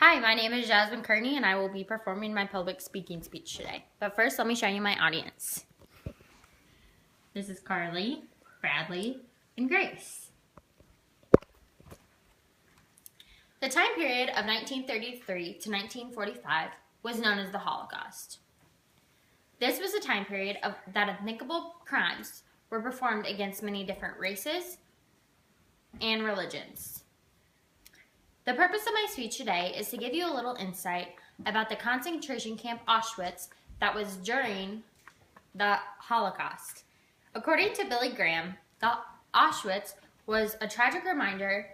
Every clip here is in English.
Hi, my name is Jasmine Kearney and I will be performing my public speaking speech today. But first, let me show you my audience. This is Carly, Bradley, and Grace. The time period of 1933 to 1945 was known as the Holocaust. This was a time period that unthinkable crimes were performed against many different races and religions. The purpose of my speech today is to give you a little insight about the concentration camp Auschwitz that was during the Holocaust. According to Billy Graham, the Auschwitz was a tragic reminder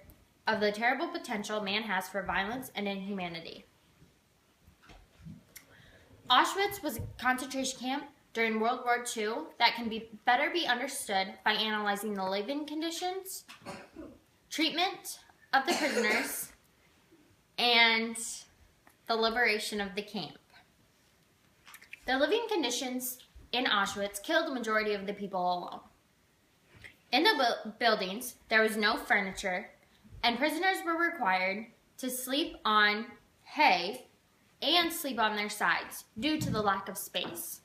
of the terrible potential man has for violence and inhumanity. Auschwitz was a concentration camp during World War II that can better be understood by analyzing the living conditions, treatment of the prisoners, and the liberation of the camp. The living conditions in Auschwitz killed the majority of the people alone. In the buildings, there was no furniture, and prisoners were required to sleep on hay and sleep on their sides due to the lack of space.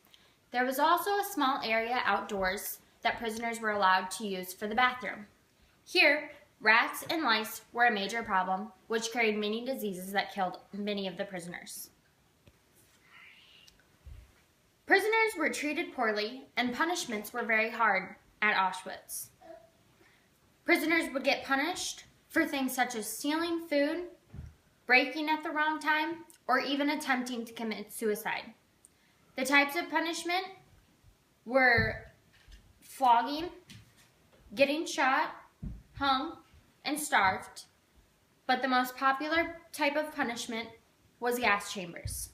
There was also a small area outdoors that prisoners were allowed to use for the bathroom. Here, rats and lice were a major problem, which carried many diseases that killed many of the prisoners. Prisoners were treated poorly, and punishments were very hard at Auschwitz. Prisoners would get punished for things such as stealing food, breaking at the wrong time, or even attempting to commit suicide. The types of punishment were flogging, getting shot, hung, and starved, but the most popular type of punishment was gas chambers.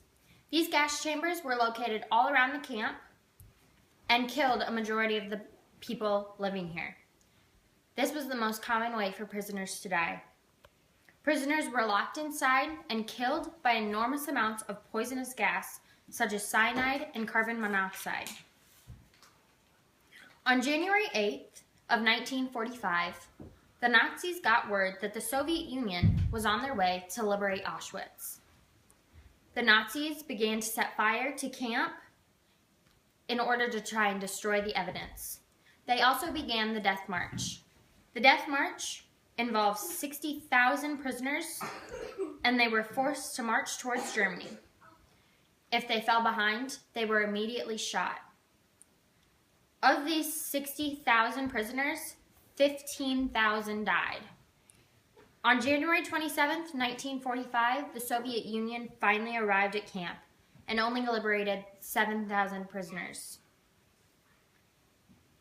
These gas chambers were located all around the camp and killed a majority of the people living here. This was the most common way for prisoners to die. Prisoners were locked inside and killed by enormous amounts of poisonous gas such as cyanide and carbon monoxide. On January 8th of 1945, the Nazis got word that the Soviet Union was on their way to liberate Auschwitz. The Nazis began to set fire to camp in order to try and destroy the evidence. They also began the Death March. The Death March involved 60,000 prisoners, and they were forced to march towards Germany. If they fell behind, they were immediately shot. Of these 60,000 prisoners, 15,000 died. On January 27, 1945, the Soviet Union finally arrived at camp and only liberated 7,000 prisoners.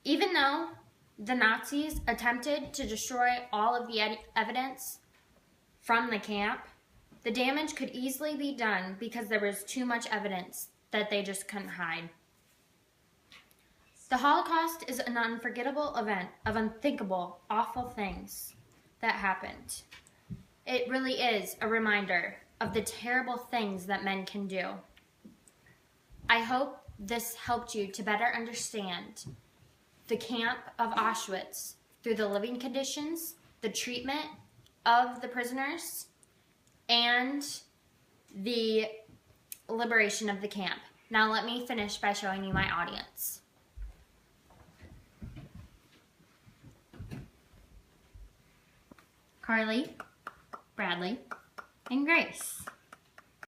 Even though the Nazis attempted to destroy all of the evidence from the camp, the damage could easily be done because there was too much evidence that they just couldn't hide. The Holocaust is an unforgettable event of unthinkable, awful things that happened. It really is a reminder of the terrible things that men can do. I hope this helped you to better understand the camp of Auschwitz through the living conditions, the treatment of the prisoners, and the liberation of the camp. Now let me finish by showing you my audience. Carly, Bradley, and Grace.